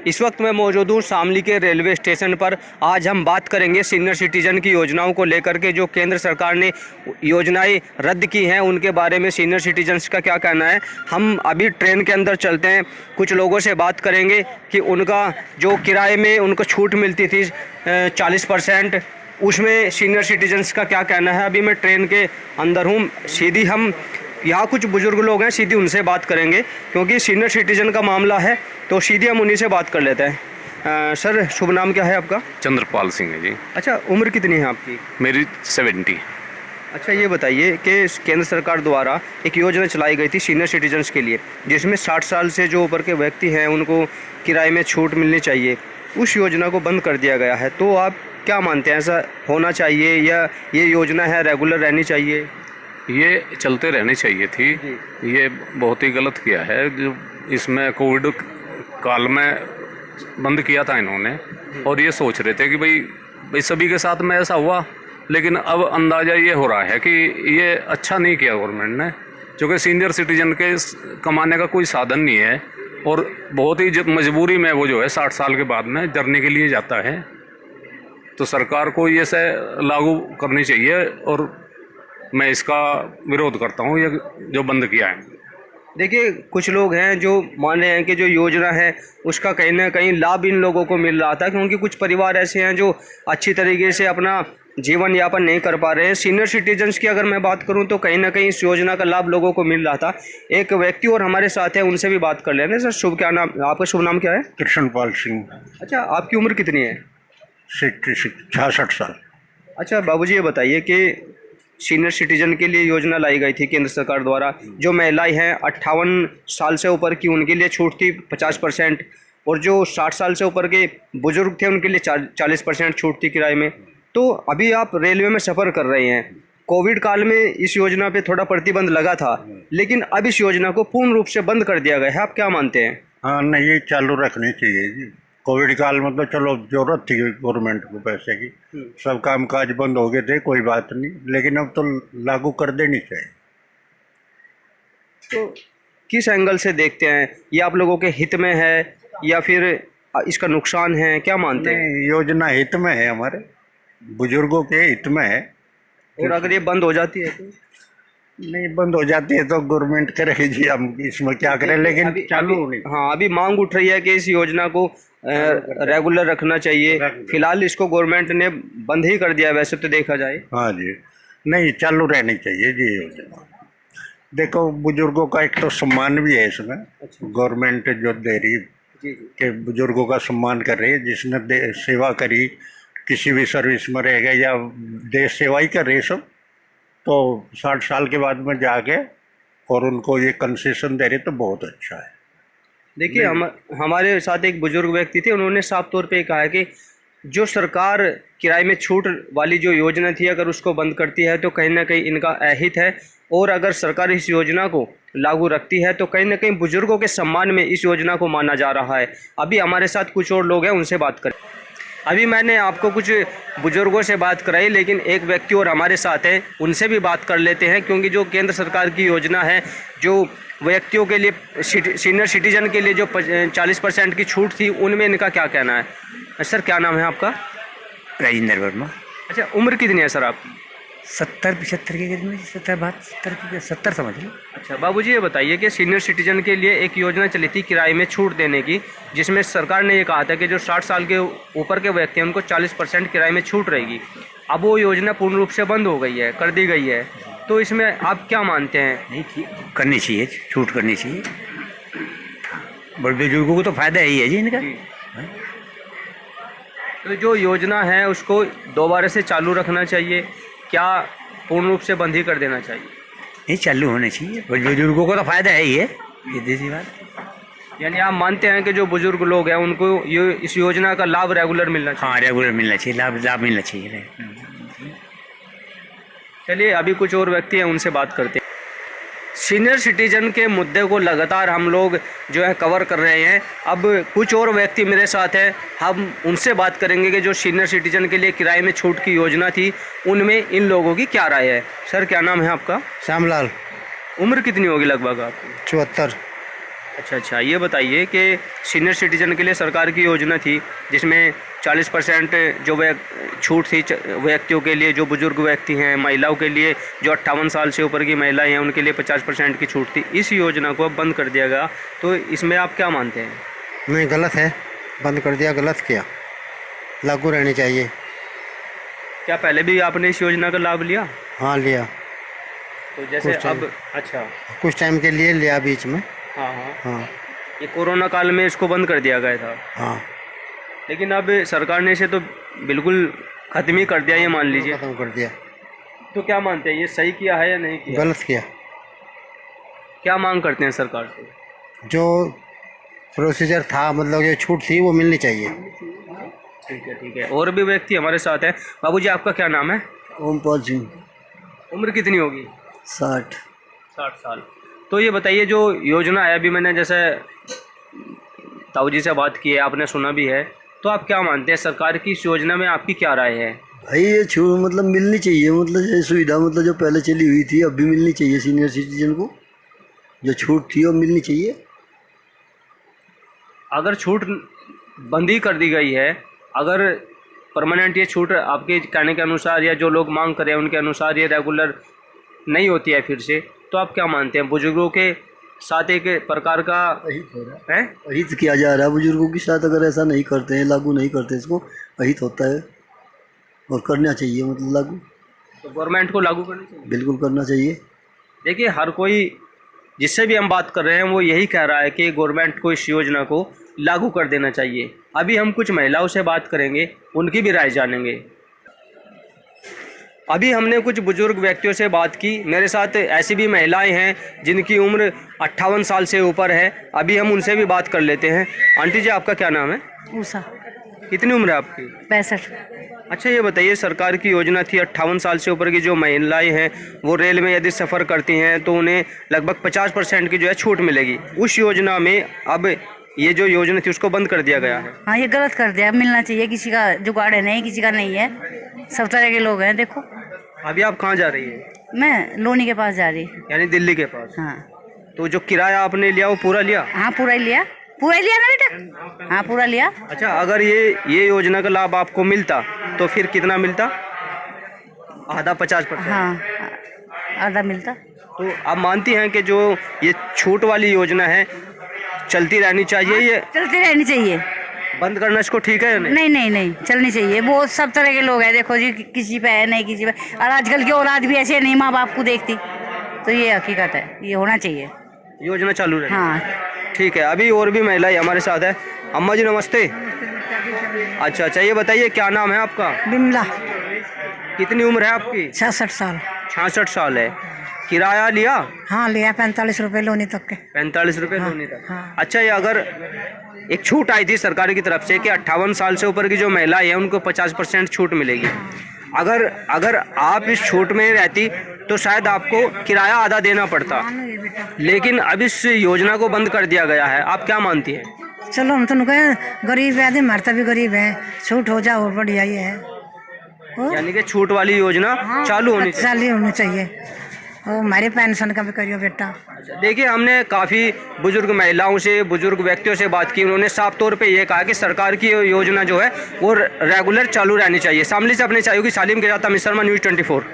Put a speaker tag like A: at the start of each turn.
A: इस वक्त मैं मौजूद हूँ शामली के रेलवे स्टेशन पर। आज हम बात करेंगे सीनियर सिटीजन की योजनाओं को लेकर के, जो केंद्र सरकार ने योजनाएं रद्द की हैं उनके बारे में सीनियर सिटीजन्स का क्या कहना है। हम अभी ट्रेन के अंदर चलते हैं, कुछ लोगों से बात करेंगे कि उनका जो किराए में उनको छूट मिलती थी 40%, उसमें सीनियर सिटीजन्स का क्या कहना है। अभी मैं ट्रेन के अंदर हूँ, सीधी हम यहाँ कुछ बुजुर्ग लोग हैं, सीधी उनसे बात करेंगे क्योंकि सीनियर सिटीजन का मामला है, तो सीधे हम उन्हीं से बात कर लेते हैं। सर, शुभ नाम क्या है आपका?
B: चंद्रपाल सिंह है जी।
A: अच्छा, उम्र कितनी है आपकी?
B: मेरी 70।
A: अच्छा, ये बताइए कि केंद्र सरकार द्वारा एक योजना चलाई गई थी सीनियर सिटीजन्स के लिए, जिसमें 60 साल से जो ऊपर के व्यक्ति हैं उनको किराए में छूट मिलनी चाहिए, उस योजना को बंद कर दिया गया है। तो आप क्या मानते हैं, ऐसा होना चाहिए या ये योजना है रेगुलर रहनी चाहिए?
B: ये चलते रहनी चाहिए थी। ये बहुत ही गलत किया है जो इसमें कोविड काल में बंद किया था इन्होंने, और ये सोच रहे थे कि भाई सभी के साथ में ऐसा हुआ, लेकिन अब अंदाज़ा ये हो रहा है कि ये अच्छा नहीं किया गवर्नमेंट ने, क्योंकि सीनियर सिटीजन के कमाने का कोई साधन नहीं है और बहुत ही मजबूरी में वो जो है 60 साल के बाद में जरने के लिए जाता है। तो सरकार को ये से लागू करनी चाहिए और मैं इसका विरोध करता हूँ, ये जो बंद किया है।
A: देखिए, कुछ लोग हैं जो मान रहे हैं कि जो योजना है उसका कहीं ना कहीं लाभ इन लोगों को मिल रहा था, क्योंकि कुछ परिवार ऐसे हैं जो अच्छी तरीके से अपना जीवन यापन नहीं कर पा रहे हैं। सीनियर सिटीजन्स की अगर मैं बात करूं तो कहीं ना कहीं इस योजना का लाभ लोगों को मिल रहा था। एक व्यक्ति और हमारे साथ है, उनसे भी बात कर लेंगे। सर, शुभ क्या नाम आपका? शुभ नाम क्या है?
C: कृष्णपाल सिंह।
A: अच्छा, आपकी उम्र कितनी है?
C: 66 साल।
A: अच्छा बाबूजी, ये बताइए कि सीनियर सिटीजन के लिए योजना लाई गई थी केंद्र सरकार द्वारा, जो महिलाएं हैं 58 साल से ऊपर की उनके लिए छूट थी 50%, और जो 60 साल से ऊपर के बुजुर्ग थे उनके लिए 40% छूट थी किराए में। तो अभी आप रेलवे में सफ़र कर रहे हैं, कोविड काल में इस योजना पे थोड़ा प्रतिबंध लगा था, लेकिन अब इस योजना को पूर्ण रूप से बंद कर दिया गया है। आप क्या मानते हैं?
C: हाँ, नहीं, ये चालू रखनी चाहिए जी। कोविड काल में तो चलो जरूरत थी गवर्नमेंट को पैसे की, सब काम काज बंद हो गए थे, कोई बात नहीं, लेकिन अब तो लागू कर देनी चाहिए।
A: तो किस एंगल से देखते हैं, ये आप लोगों के हित में है या फिर इसका नुकसान है, क्या मानते हैं?
C: योजना हित में है, हमारे बुजुर्गों के हित में है।
A: और अगर ये बंद हो जाती है तो?
C: नहीं, बंद हो जाती है तो गवर्नमेंट करेगी जी, हम इसमें क्या करें, लेकिन चालू होनी।
A: हाँ, अभी मांग उठ रही है कि इस योजना को रेगुलर रखना चाहिए। फिलहाल इसको गवर्नमेंट ने बंद ही कर दिया है वैसे तो देखा जाए।
C: हाँ जी, नहीं, चालू रहनी चाहिए जी योजना। देखो, बुजुर्गों का एक तो सम्मान भी है इसमें। गवर्नमेंट जो दे रही के बुजुर्गों का सम्मान कर रही है, जिसने सेवा करी, किसी भी सर्विस में रहेगा या देश सेवा ही कर रही है सब, तो 60 साल के बाद में जाके और उनको ये कंसेशन दे रहे तो बहुत अच्छा है।
A: देखिए, हमारे साथ एक बुजुर्ग व्यक्ति थे, उन्होंने साफ तौर पे कहा है कि जो सरकार किराए में छूट वाली जो योजना थी, अगर उसको बंद करती है तो कहीं ना कहीं इनका अहित है, और अगर सरकार इस योजना को लागू रखती है तो कहीं ना कहीं बुजुर्गों के सम्मान में इस योजना को माना जा रहा है। अभी हमारे साथ कुछ और लोग हैं, उनसे बात करें। अभी मैंने आपको कुछ बुजुर्गों से बात कराई, लेकिन एक व्यक्ति और हमारे साथ है, उनसे भी बात कर लेते हैं, क्योंकि जो केंद्र सरकार की योजना है, जो व्यक्तियों के लिए सीनियर सिटीजन के लिए जो 40% की छूट थी, उनमें इनका क्या कहना है। सर, क्या नाम है आपका?
D: राजेंद्र वर्मा।
A: अच्छा, उम्र कितनी है सर आपकी?
D: 70-75 के करीब में, 70 समझ लो।
A: अच्छा बाबूजी, ये बताइए कि सीनियर सिटीजन के लिए एक योजना चली थी किराए में छूट देने की, जिसमें सरकार ने ये कहा था कि जो 60 साल के ऊपर के व्यक्ति हैं उनको 40% किराए में छूट रहेगी। अब वो योजना पूर्ण रूप से बंद हो गई है, कर दी गई है, तो इसमें आप क्या मानते हैं?
D: नहीं, करनी चाहिए, छूट करनी चाहिए। बड़े बुजुर्गों को तो फायदा ही है जी इनका।
A: तो जो योजना है उसको दोबारा से चालू रखना चाहिए, क्या पूर्ण रूप से बंद ही कर देना चाहिए?
D: नहीं, चालू होना चाहिए, बड़े बुजुर्गों को तो फायदा है ही है, ये देसी बात।
A: यानी आप मानते हैं कि जो बुजुर्ग लोग हैं उनको ये इस योजना का लाभ रेगुलर मिलना चाहिए?
D: हाँ, रेगुलर मिलना चाहिए, लाभ मिलना चाहिए।
A: चलिए, अभी कुछ और व्यक्ति हैं, उनसे बात करते हैं। सीनियर सिटीजन के मुद्दे को लगातार हम लोग जो है कवर कर रहे हैं। अब कुछ और व्यक्ति मेरे साथ हैं, हम उनसे बात करेंगे कि जो सीनियर सिटीजन के लिए किराए में छूट की योजना थी, उनमें इन लोगों की क्या राय है। सर, क्या नाम है आपका?
E: श्यामलाल।
A: उम्र कितनी होगी लगभग आपकी?
E: 74।
A: अच्छा, ये बताइए कि सीनियर सिटीजन के लिए सरकार की योजना थी जिसमें 40% जो छूट थी व्यक्तियों के लिए, जो बुजुर्ग व्यक्ति हैं, महिलाओं के लिए, जो 58 साल से ऊपर की महिलाएं हैं उनके लिए 50% की छूट थी। इस योजना को अब बंद कर दिया गया, तो इसमें आप क्या मानते हैं?
E: नहीं, गलत है, बंद कर दिया, गलत किया, लागू रहनी चाहिए।
A: क्या पहले भी आपने इस योजना का लाभ लिया?
E: हाँ, लिया।
A: तो जैसे
E: कुछ टाइम।
A: अब अच्छा,
E: कुछ टाइम के लिए लिया बीच में।
A: हाँ,
E: हाँ
A: ये कोरोना काल में इसको बंद कर दिया गया था,
E: हाँ,
A: लेकिन अब सरकार ने इसे तो बिल्कुल ख़त्म ही कर दिया, ये मान लीजिए।
E: खत्म कर दिया।
A: तो क्या मानते हैं, ये सही किया है या नहीं किया?
E: गलत किया।
A: क्या मांग करते हैं सरकार से?
E: जो प्रोसीजर था, मतलब जो छूट थी वो मिलनी चाहिए।
A: ठीक है। और भी व्यक्ति हमारे साथ है। बाबूजी, आपका क्या नाम है?
F: ओमपाल सिंह,
A: उम्र कितनी होगी?
F: 60।
A: 60 साल। तो ये बताइए, जो योजना है, अभी मैंने जैसे ताऊ जी से बात की है, आपने सुना भी है, तो आप क्या मानते हैं सरकार की इस योजना में आपकी क्या राय है?
F: भाई ये छूट मतलब मिलनी चाहिए, मतलब ये सुविधा मतलब जो पहले चली हुई थी अब भी मिलनी चाहिए। सीनियर सिटीजन को जो छूट थी वो मिलनी चाहिए।
A: अगर छूट बंद ही कर दी गई है, अगर परमानेंट ये छूट आपके कहने के अनुसार या जो लोग मांग करें उनके अनुसार ये रेगुलर नहीं होती है फिर से, तो आप क्या मानते हैं बुजुर्गों के साथ एक प्रकार का है?
F: अहित किया जा रहा है बुजुर्गों के साथ। अगर ऐसा नहीं करते हैं, लागू नहीं करते इसको, अहित होता है और करना चाहिए, मतलब लागू
A: तो गवर्नमेंट को लागू करनी चाहिए।
F: बिल्कुल करना चाहिए।
A: देखिए, हर कोई जिससे भी हम बात कर रहे हैं वो यही कह रहा है कि गवर्नमेंट को इस योजना को लागू कर देना चाहिए। अभी हम कुछ महिलाओं से बात करेंगे, उनकी भी राय जानेंगे। अभी हमने कुछ बुजुर्ग व्यक्तियों से बात की, मेरे साथ ऐसी भी महिलाएं हैं जिनकी उम्र 58 साल से ऊपर है। अभी हम उनसे भी बात कर लेते हैं। आंटी जी, आपका क्या नाम है?
G: उषा,
A: कितनी उम्र है आपकी?
G: 65।
A: अच्छा, ये बताइए, सरकार की योजना थी 58 साल से ऊपर की जो महिलाएं हैं वो रेल में यदि सफ़र करती हैं तो उन्हें लगभग 50% की जो है छूट मिलेगी। उस योजना में अब ये जो योजना थी उसको बंद कर दिया गया है।
G: हाँ, ये गलत कर दिया। मिलना चाहिए, किसी का जुगाड़ है नहीं, किसी का नहीं है, सब तरह के लोग हैं। देखो,
A: अभी आप कहाँ जा रही हैं?
G: मैं लोनी के पास जा रही।
A: यानी दिल्ली के पास।
G: हाँ
A: तो जो किराया आपने लिया वो पूरा लिया?
G: हाँ, पूरा ही लिया, पूरा ही लिया ना बेटा। हाँ, पूरा लिया।
A: अच्छा, अगर ये योजना का लाभ आपको मिलता तो फिर कितना मिलता? आधा 50%।
G: हाँ, आधा मिलता।
A: तो आप मानती हैं कि जो ये छूट वाली योजना है चलती रहनी चाहिए, ये
G: चलती रहनी चाहिए,
A: बंद करना इसको ठीक है या नहीं?
G: नहीं नहीं नहीं, चलनी चाहिए। वो सब तरह के लोग हैं, देखो जी, किसी पे है नहीं, किसी पे। और आजकल की औलाद भी ऐसे नहीं माँ बाप को देखती, तो ये हकीकत है, ये होना चाहिए,
A: योजना चालू रहे।
G: हाँ।
A: ठीक है। अभी और भी महिलाएं हमारे साथ है। अम्मा जी नमस्ते। अच्छा, ये बताइए, क्या नाम है आपका?
H: बिमला,
A: कितनी उम्र है आपकी?
H: 66 साल।
A: 66 साल है। किराया लिया?
H: हाँ, लिया 45 रुपये लोनी तक के।
A: 45 रुपये लोनी तक।
H: हाँ।
A: अच्छा, ये अगर एक छूट आई थी सरकार की तरफ से कि 58 साल से ऊपर की जो महिलाएं हैं उनको 50% छूट मिलेगी। अगर आप इस छूट में रहती तो शायद आपको किराया आधा देना पड़ता, लेकिन अब इस योजना को बंद कर दिया गया है। आप क्या मानती हैं?
H: चलो, हम तो कहें गरीब आदमी, मरता भी गरीब है, छूट हो जाए और बढ़िया ही है।
A: यानी कि छूट वाली योजना चालू होनी चाहिए।
H: चालू होनी चाहिए, और हमारे पेंशन का भी करियो बेटा।
A: देखिए, हमने काफ़ी बुजुर्ग महिलाओं से, बुजुर्ग व्यक्तियों से बात की। उन्होंने साफ तौर पे ये कहा कि सरकार की योजना जो है वो रेगुलर चालू रहनी चाहिए। शामली से अपने चाहिए कि सालिम के जाता मिसरमा न्यूज़ 24।